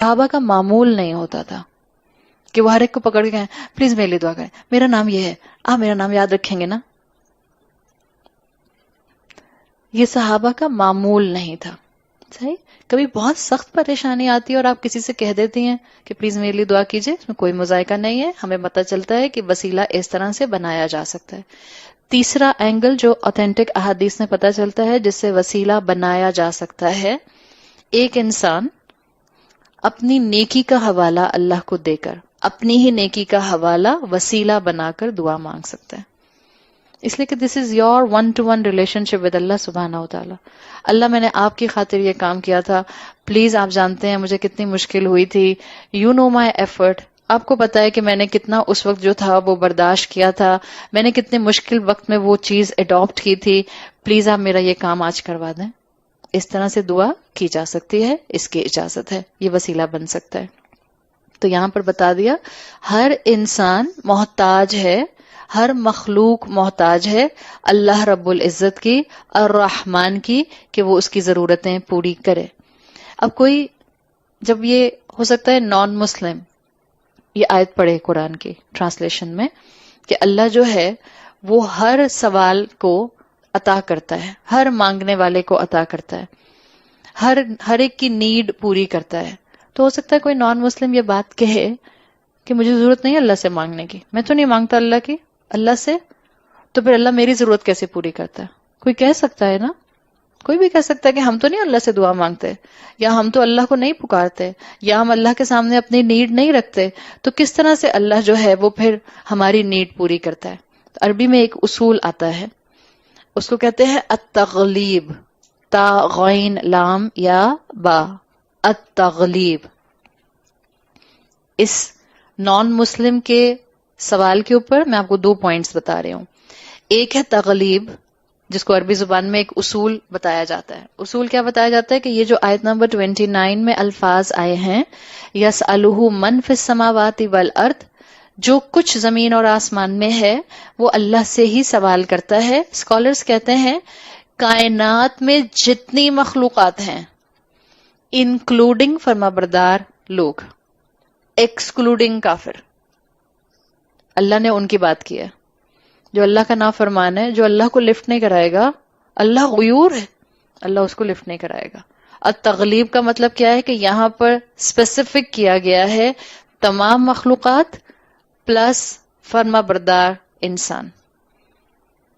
صحابہ کا معمول نہیں ہوتا تھا کہ وہ ہر ایک کو پکڑ کے کہیں پلیز میرے لیے دعا کریں، میرا نام یہ ہے، آپ میرا نام یاد رکھیں گے نا. یہ صحابہ کا معمول نہیں تھا. صحیح. کبھی بہت سخت پریشانی آتی ہے اور آپ کسی سے کہہ دیتی ہیں کہ پلیز میرے لیے دعا کیجیے، اس میں کوئی مذائقہ نہیں ہے، ہمیں پتہ چلتا ہے کہ وسیلہ اس طرح سے بنایا جا سکتا ہے. تیسرا اینگل جو اوتھینٹک احادیث میں پتہ چلتا ہے جس سے وسیلہ بنایا جا سکتا ہے، ایک انسان اپنی نیکی کا حوالہ اللہ کو دے کر اپنی ہی نیکی کا حوالہ وسیلہ بنا کر دعا مانگ سکتا ہے. اس لیے کہ this is your one to one relationship with Allah سبحانہ و تعالیٰ. اللہ میں نے آپ کی خاطر یہ کام کیا تھا، پلیز آپ جانتے ہیں مجھے کتنی مشکل ہوئی تھی، یو نو مائی ایفرٹ، آپ کو پتا ہے کہ میں نے کتنا اس وقت جو تھا وہ برداشت کیا تھا، میں نے کتنے مشکل وقت میں وہ چیز اڈاپٹ کی تھی، پلیز آپ میرا یہ کام آج کروا دیں. اس طرح سے دعا کی جا سکتی ہے، اس کی اجازت ہے، یہ وسیلہ بن سکتا ہے. تو یہاں پر بتا دیا ہر انسان محتاج ہے، ہر مخلوق محتاج ہے اللہ رب العزت کی، الرحمن کی، کہ وہ اس کی ضرورتیں پوری کرے. اب کوئی جب یہ ہو سکتا ہے نان مسلم یہ آیت پڑھے قرآن کی ٹرانسلیشن میں کہ اللہ جو ہے وہ ہر سوال کو عطا کرتا ہے، ہر مانگنے والے کو عطا کرتا ہے، ہر ایک کی نیڈ پوری کرتا ہے. تو ہو سکتا ہے کوئی نان مسلم یہ بات کہے کہ مجھے ضرورت نہیں اللہ سے مانگنے کی، میں تو نہیں مانگتا اللہ سے، تو پھر اللہ میری ضرورت کیسے پوری کرتا ہے؟ کوئی کہہ سکتا ہے نا، کوئی بھی کہہ سکتا ہے کہ ہم تو نہیں اللہ سے دعا مانگتے، یا ہم تو اللہ کو نہیں پکارتے، یا ہم اللہ کے سامنے اپنی نیڈ نہیں رکھتے، تو کس طرح سے اللہ جو ہے وہ پھر ہماری نیڈ پوری کرتا ہے؟ تو عربی میں ایک اصول آتا ہے، اس کو کہتے ہیں التغلیب، تا غین لام یا با، التغلیب. اس نان مسلم کے سوال کے اوپر میں آپ کو 2 پوائنٹس بتا رہی ہوں. ایک ہے تغلیب، جس کو عربی زبان میں ایک اصول بتایا جاتا ہے. اصول کیا بتایا جاتا ہے کہ یہ جو آیت نمبر 29 میں الفاظ آئے ہیں یسألہ من فی السماوات والارض، جو کچھ زمین اور آسمان میں ہے وہ اللہ سے ہی سوال کرتا ہے. اسکالرز کہتے ہیں کائنات میں جتنی مخلوقات ہیں انکلوڈنگ فرمانبردار لوگ، ایکسکلوڈنگ کافر، اللہ نے ان کی بات کی ہے. جو اللہ کا نافرمان ہے، جو اللہ کو لفٹ نہیں کرائے گا، اللہ غیور ہے، اللہ اس کو لفٹ نہیں کرائے گا. التغلیب کا مطلب کیا ہے کہ یہاں پر اسپیسیفک کیا گیا ہے تمام مخلوقات پلس فرما بردار انسان.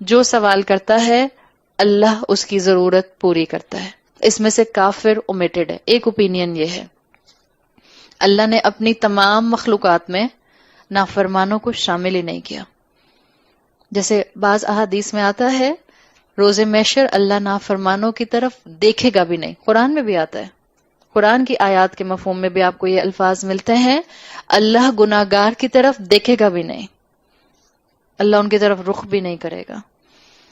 جو سوال کرتا ہے اللہ اس کی ضرورت پوری کرتا ہے. اس میں سے کافر اومیٹڈ ہے. ایک اوپینین یہ ہے اللہ نے اپنی تمام مخلوقات میں نافرمانوں کو شامل ہی نہیں کیا. جیسے بعض احادیث میں آتا ہے روز محشر اللہ نافرمانوں کی طرف دیکھے گا بھی نہیں. قرآن میں بھی آتا ہے، قرآن کی آیات کے مفہوم میں بھی آپ کو یہ الفاظ ملتے ہیں، اللہ گناہگار کی طرف دیکھے گا بھی نہیں، اللہ ان کی طرف رخ بھی نہیں کرے گا.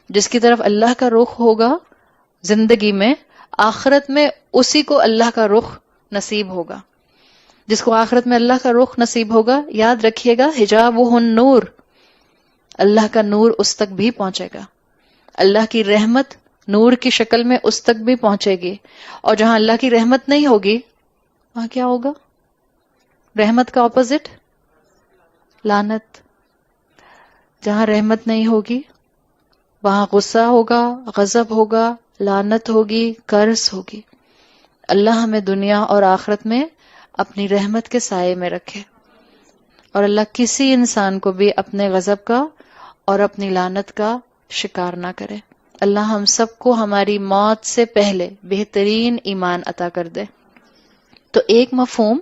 جس کی طرف اللہ کا رخ ہوگا زندگی میں، آخرت میں اسی کو اللہ کا رخ نصیب ہوگا. جس کو آخرت میں اللہ کا رخ نصیب ہوگا، یاد رکھیے گا حجابہ النور، اللہ کا نور اس تک بھی پہنچے گا، اللہ کی رحمت نور کی شکل میں اس تک بھی پہنچے گی. اور جہاں اللہ کی رحمت نہیں ہوگی وہاں کیا ہوگا؟ رحمت کا اپوزٹ لعنت. جہاں رحمت نہیں ہوگی وہاں غصہ ہوگا، غضب ہوگا، لعنت ہوگی، کرس ہوگی. اللہ ہمیں دنیا اور آخرت میں اپنی رحمت کے سائے میں رکھے، اور اللہ کسی انسان کو بھی اپنے غضب کا اور اپنی لعنت کا شکار نہ کرے. اللہ ہم سب کو ہماری موت سے پہلے بہترین ایمان عطا کر دے. تو ایک مفہوم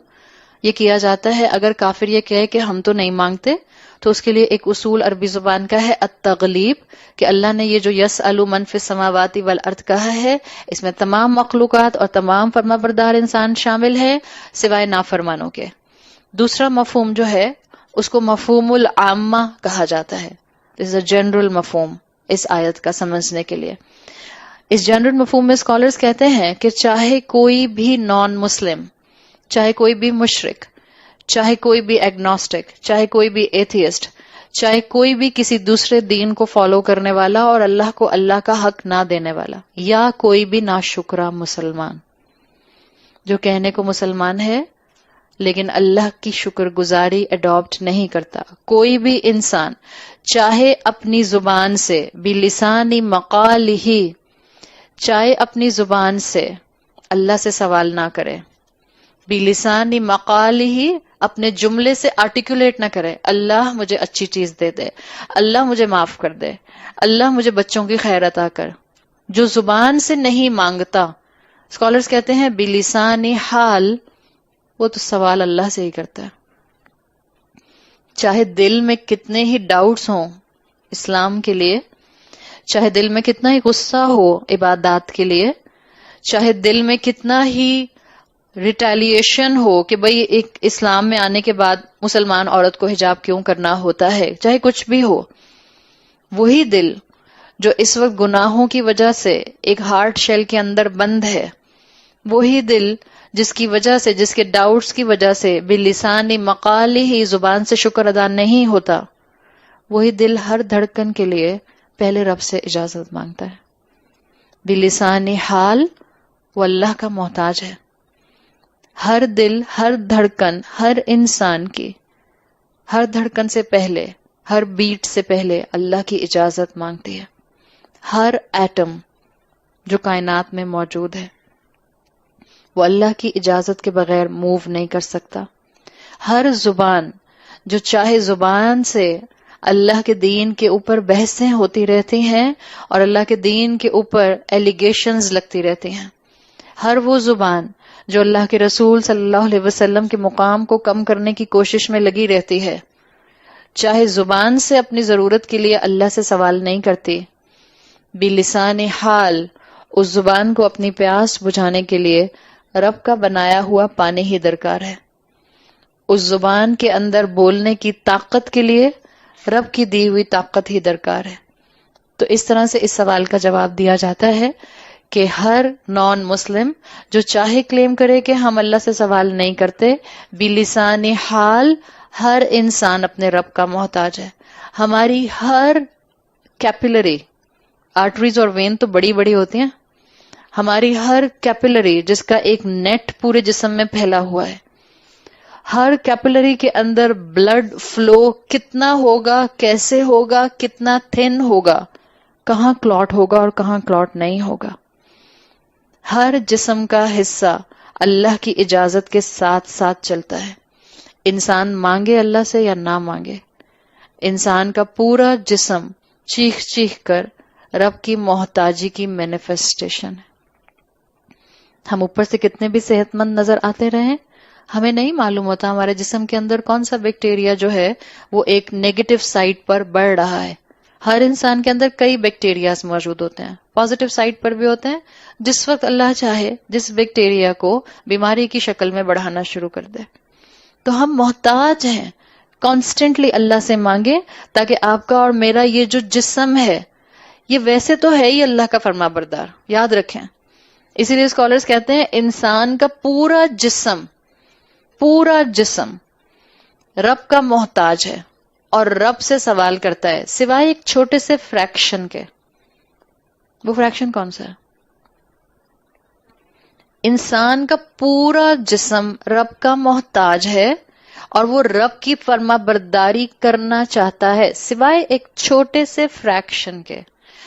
یہ کیا جاتا ہے، اگر کافر یہ کہے کہ ہم تو نہیں مانگتے، تو اس کے لیے ایک اصول عربی زبان کا ہے التغلیب، کہ اللہ نے یہ جو یسأل من فی السماوات والارض کہا ہے اس میں تمام مخلوقات اور تمام فرما بردار انسان شامل ہے سوائے نافرمانوں کے. دوسرا مفہوم جو ہے اس کو مفہوم العامہ کہا جاتا ہے. دس از اے جنرل مفہوم اس آیت کا سمجھنے کے لیے. اس جنرل مفہوم میں اسکالرز کہتے ہیں کہ چاہے کوئی بھی نان مسلم، چاہے کوئی بھی مشرک، چاہے کوئی بھی ایگنوسٹک، چاہے کوئی بھی ایتھیسٹ، چاہے کوئی بھی کسی دوسرے دین کو فالو کرنے والا اور اللہ کو اللہ کا حق نہ دینے والا، یا کوئی بھی ناشکرا مسلمان جو کہنے کو مسلمان ہے لیکن اللہ کی شکر گزاری اڈاپٹ نہیں کرتا. کوئی بھی انسان چاہے اپنی زبان سے بلسانی مقالہ، چاہے اپنی زبان سے اللہ سے سوال نہ کرے، بلسانی مقالہ اپنے جملے سے آرٹیکولیٹ نہ کرے، اللہ مجھے اچھی چیز دے دے، اللہ مجھے معاف کر دے، اللہ مجھے بچوں کی خیر عطا کر. جو زبان سے نہیں مانگتا، اسکالرز کہتے ہیں بلسانی حال، وہ تو سوال اللہ سے ہی کرتا ہے. چاہے دل میں کتنے ہی ڈاؤٹس ہوں اسلام کے لیے، چاہے دل میں کتنا ہی غصہ ہو عبادات کے لیے، چاہے دل میں کتنا ہی ریٹیلیشن ہو کہ بھئی ایک اسلام میں آنے کے بعد مسلمان عورت کو حجاب کیوں کرنا ہوتا ہے، چاہے کچھ بھی ہو، وہی دل جو اس وقت گناہوں کی وجہ سے ایک ہارٹ شیل کے اندر بند ہے، وہی دل جس کی وجہ سے، جس کے ڈاؤٹس کی وجہ سے بلسانی مقالہ ہی زبان سے شکر ادا نہیں ہوتا، وہی دل ہر دھڑکن کے لیے پہلے رب سے اجازت مانگتا ہے. بلسانی حال وہ اللہ کا محتاج ہے. ہر دل، ہر دھڑکن، ہر انسان کی ہر دھڑکن سے پہلے، ہر بیٹ سے پہلے اللہ کی اجازت مانگتی ہے. ہر ایٹم جو کائنات میں موجود ہے وہ اللہ کی اجازت کے بغیر موو نہیں کر سکتا. ہر زبان جو چاہے زبان سے اللہ کے دین کے اوپر بحثیں ہوتی رہتی ہیں اور اللہ کے دین کے اوپر ایلیگیشنز لگتی رہتی ہیں، ہر وہ زبان جو اللہ کے رسول صلی اللہ علیہ وسلم کے مقام کو کم کرنے کی کوشش میں لگی رہتی ہے، چاہے زبان سے اپنی ضرورت کے لیے اللہ سے سوال نہیں کرتی، بلسان حال اس زبان کو اپنی پیاس بجھانے کے لیے رب کا بنایا ہوا پانی ہی درکار ہے. اس زبان کے اندر بولنے کی طاقت کے لیے رب کی دی ہوئی طاقت ہی درکار ہے. تو اس طرح سے اس سوال کا جواب دیا جاتا ہے کہ ہر نان مسلم جو چاہے کلیم کرے کہ ہم اللہ سے سوال نہیں کرتے، بلسان حال ہر انسان اپنے رب کا محتاج ہے. ہماری ہر کیپلری، آرٹریز اور وین تو بڑی بڑی ہوتی ہیں، ہماری ہر کیپلری جس کا ایک نیٹ پورے جسم میں پھیلا ہوا ہے، ہر کیپلری کے اندر بلڈ فلو کتنا ہوگا، کیسے ہوگا، کتنا تھن ہوگا، کہاں کلاٹ ہوگا اور کہاں کلاٹ نہیں ہوگا. ہر جسم کا حصہ اللہ کی اجازت کے ساتھ ساتھ چلتا ہے. انسان مانگے اللہ سے یا نہ مانگے، انسان کا پورا جسم چیخ چیخ کر رب کی محتاجی کی مینیفیسٹیشن ہے. ہم اوپر سے کتنے بھی صحت مند نظر آتے رہیں، ہمیں نہیں معلوم ہوتا ہمارے جسم کے اندر کون سا بیکٹیریا جو ہے وہ ایک نیگیٹو سائڈ پر بڑھ رہا ہے. ہر انسان کے اندر کئی بیکٹیریاز موجود ہوتے ہیں، پازیٹیو سائڈ پر بھی ہوتے ہیں. جس وقت اللہ چاہے جس بیکٹیریا کو بیماری کی شکل میں بڑھانا شروع کر دے. تو ہم محتاج ہیں کانسٹنٹلی اللہ سے مانگے تاکہ آپ کا اور میرا یہ جو جسم ہے یہ ویسے تو ہے ہی اللہ کا فرما بردار، یاد رکھیں. اسی لیے اسکالرز کہتے ہیں انسان کا پورا جسم رب کا محتاج ہے اور رب سے سوال کرتا ہے، سوائے ایک چھوٹے سے فریکشن کے. وہ فریکشن کون سا ہے؟ انسان کا پورا جسم رب کا محتاج ہے اور وہ رب کی فرما برداری کرنا چاہتا ہے، سوائے ایک چھوٹے سے فریکشن کے.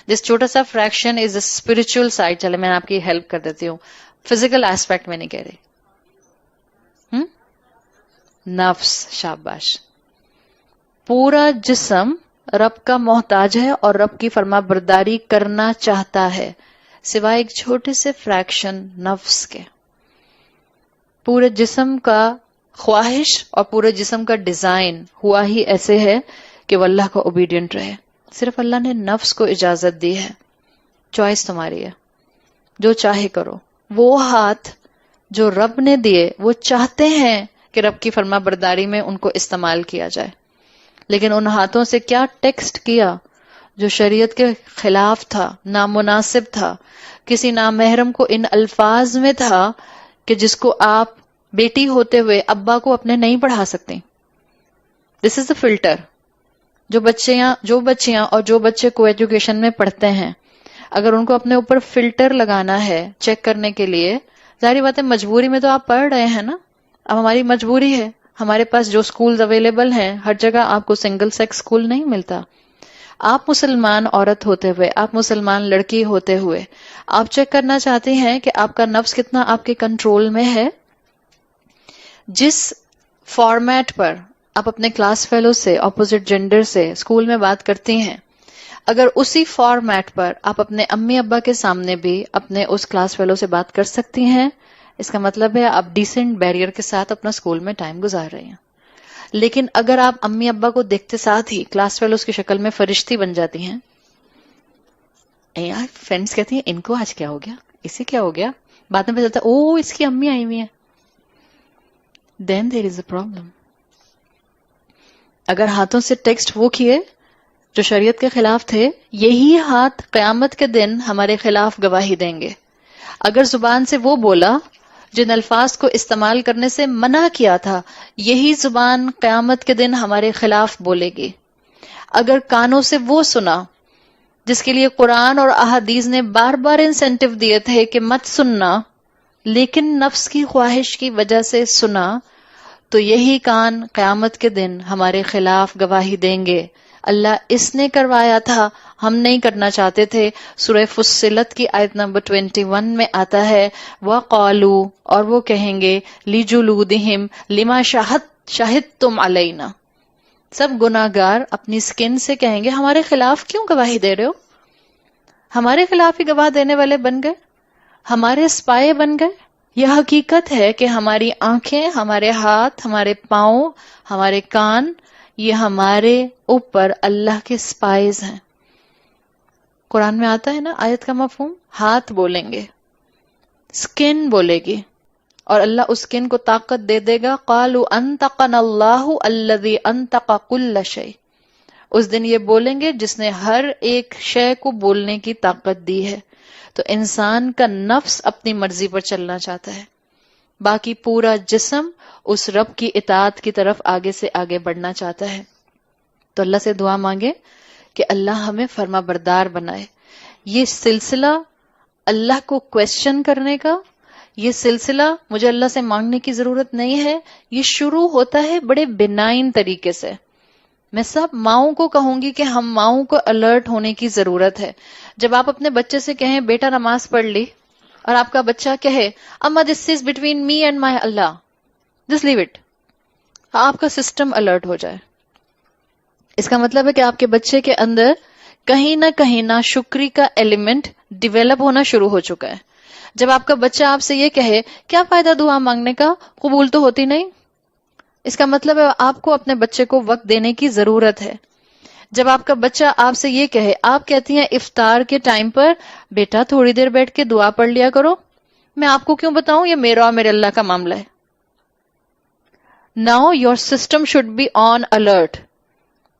جس چھوٹا سا friction is a spiritual side. چلے میں آپ کی ہیلپ کر دیتی ہوں، فزیکل ایسپیکٹ میں نہیں کہہ رہی. نفس، شاباش. پورا جسم رب کا محتاج ہے اور رب کی فرما برداری کرنا چاہتا ہے، سوائے ایک چھوٹے سے فریکشن نفس کے. پورے جسم کا خواہش اور پورے جسم کا ڈیزائن ہوا ہی ایسے ہے کہ وہ اللہ کا اوبیڈینٹ رہے. صرف اللہ نے نفس کو اجازت دی ہے، چوائس تمہاری ہے، جو چاہے کرو. وہ ہاتھ جو رب نے دیے وہ چاہتے ہیں کہ رب کی فرما برداری میں ان کو استعمال کیا جائے، لیکن ان ہاتھوں سے کیا ٹیکسٹ کیا جو شریعت کے خلاف تھا، نامناسب تھا، کسی نامحرم کو ان الفاظ میں تھا کہ جس کو آپ بیٹی ہوتے ہوئے ابا کو اپنے نہیں پڑھا سکتے. دس از اے فلٹر. جو بچیاں اور جو بچے کو ایجوکیشن میں پڑھتے ہیں، اگر ان کو اپنے اوپر فلٹر لگانا ہے چیک کرنے کے لیے، ظاہری بات ہے مجبوری میں تو آپ پڑھ رہے ہیں نا، اب ہماری مجبوری ہے، ہمارے پاس جو سکولز اویلیبل ہیں ہر جگہ آپ کو سنگل سیکس سکول نہیں ملتا. آپ مسلمان عورت ہوتے ہوئے، آپ مسلمان لڑکی ہوتے ہوئے آپ چیک کرنا چاہتے ہیں کہ آپ کا نفس کتنا آپ کے کنٹرول میں ہے. جس فارمیٹ پر آپ اپنے کلاس فیلو سے، اپوزٹ جینڈر سے اسکول میں بات کرتی ہیں، اگر اسی فارمیٹ پر آپ اپنے امی ابا کے سامنے بھی اپنے اس کلاس فیلو سے بات کر سکتی ہیں، اس کا مطلب ہے آپ ڈیسنٹ بیریئر کے ساتھ اپنا اسکول میں ٹائم گزار رہی ہیں. لیکن اگر آپ امی ابا کو دیکھتے ساتھ ہی کلاس فیلوز کی شکل میں فرشتی بن جاتی ہیں، یار فرینڈس کہتی ہیں ان کو آج کیا ہو گیا، اسے کیا ہو گیا، بعد میں پتہ چلتا او اس کی امی آئی ہوئی ہیں، دین دیر از اے پرابلم. اگر ہاتھوں سے ٹیکسٹ وہ کیے جو شریعت کے خلاف تھے، یہی ہاتھ قیامت کے دن ہمارے خلاف گواہی دیں گے. اگر زبان سے وہ بولا جن الفاظ کو استعمال کرنے سے منع کیا تھا، یہی زبان قیامت کے دن ہمارے خلاف بولے گی. اگر کانوں سے وہ سنا جس کے لیے قرآن اور احادیث نے بار بار انسینٹیو دیے تھے کہ مت سننا، لیکن نفس کی خواہش کی وجہ سے سنا، تو یہی کان قیامت کے دن ہمارے خلاف گواہی دیں گے. اللہ اس نے کروایا تھا، ہم نہیں کرنا چاہتے تھے. سورہ فصلت کی آیت نمبر 21 میں آتا ہے وَقَالُوا، اور وہ کہیں گے لِجُلُودِهِمْ لِمَا شَهِدتُّمْ عَلَيْنَا. سب گناہگار اپنی سکن سے کہیں گے ہمارے خلاف کیوں گواہی دے رہے ہو، ہمارے خلاف ہی گواہ دینے والے بن گئے، ہمارے اسپائے بن گئے. یہ حقیقت ہے کہ ہماری آنکھیں، ہمارے ہاتھ، ہمارے پاؤں، ہمارے کان، یہ ہمارے اوپر اللہ کے اسپائز ہیں. قرآن میں آتا ہے نا آیت کا مفہوم، ہاتھ بولیں گے، سکن بولے گی، اور اللہ اس سکن کو طاقت دے دے گا. قالوا انطقنا اللہ الذی انطق کل شیء. اس دن یہ بولیں گے جس نے ہر ایک شے کو بولنے کی طاقت دی ہے. تو انسان کا نفس اپنی مرضی پر چلنا چاہتا ہے، باقی پورا جسم اس رب کی اطاعت کی طرف آگے سے آگے بڑھنا چاہتا ہے. تو اللہ سے دعا مانگے کہ اللہ ہمیں فرما بردار بنائے. یہ سلسلہ اللہ کو کویسچن کرنے کا، یہ سلسلہ مجھے اللہ سے مانگنے کی ضرورت نہیں ہے، یہ شروع ہوتا ہے بڑے بنائن طریقے سے. میں سب ماؤں کو کہوں گی کہ ہم ماؤں کو الرٹ ہونے کی ضرورت ہے. جب آپ اپنے بچے سے کہیں بیٹا نماز پڑھ لی، اور آپ کا بچہ کہے اما this is between me and my Allah, just leave it, آپ کا سسٹم الرٹ ہو جائے. اس کا مطلب ہے کہ آپ کے بچے کے اندر کہیں نہ شکری کا ایلیمنٹ ڈیولپ ہونا شروع ہو چکا ہے. جب آپ کا بچہ آپ سے یہ کہے کیا فائدہ دعا مانگنے کا، قبول تو ہوتی نہیں، اس کا مطلب ہے آپ کو اپنے بچے کو وقت دینے کی ضرورت ہے. جب آپ کا بچہ آپ سے یہ کہے، آپ کہتی ہیں افطار کے ٹائم پر بیٹا تھوڑی دیر بیٹھ کے دعا پڑھ لیا کرو، میں آپ کو کیوں بتاؤں، یہ میرا اور میرے اللہ کا معاملہ ہے. Now your system should be on alert.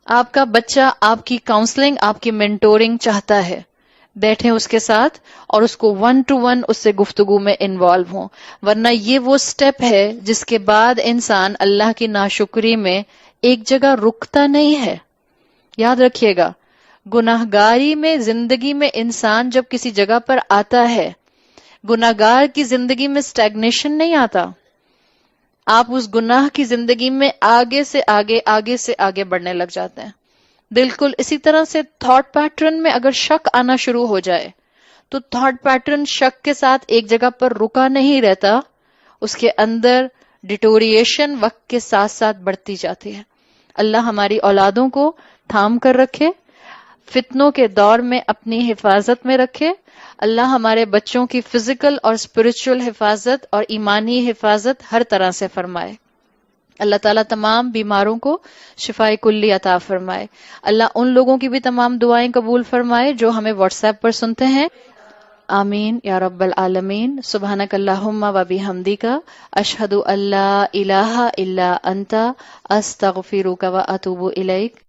آپ کا بچہ آپ کی کاؤنسلنگ، آپ کی مینٹورنگ چاہتا ہے، بیٹھیں اس کے ساتھ اور اس کو 1 to 1 اس سے گفتگو میں انوالو ہوں. ورنہ یہ وہ سٹیپ ہے جس کے بعد انسان اللہ کی ناشکری میں ایک جگہ رکتا نہیں ہے. یاد رکھیے گا، گناہگاری میں زندگی میں انسان جب کسی جگہ پر آتا ہے، گناہگار کی زندگی میں اسٹیگنیشن نہیں آتا. آپ اس گناہ کی زندگی میں آگے سے آگے بڑھنے لگ جاتے ہیں. بالکل اسی طرح سے تھاٹ پیٹرن میں اگر شک آنا شروع ہو جائے تو تھاٹ پیٹرن شک کے ساتھ ایک جگہ پر رکا نہیں رہتا، اس کے اندر ڈیٹوریشن وقت کے ساتھ ساتھ بڑھتی جاتی ہے. اللہ ہماری اولادوں کو تھام کر رکھے، فتنوں کے دور میں اپنی حفاظت میں رکھے. اللہ ہمارے بچوں کی فزیکل اور اسپرچل حفاظت اور ایمانی حفاظت ہر طرح سے فرمائے. اللہ تعالیٰ تمام بیماروں کو شفائے کلی عطا فرمائے. اللہ ان لوگوں کی بھی تمام دعائیں قبول فرمائے جو ہمیں واٹس ایپ پر سنتے ہیں. آمین یا رب العالمین. سبحانک اللہم و بحمدک، اشہد ان لا الہ الا انت، استغفرک و اتوب الیک.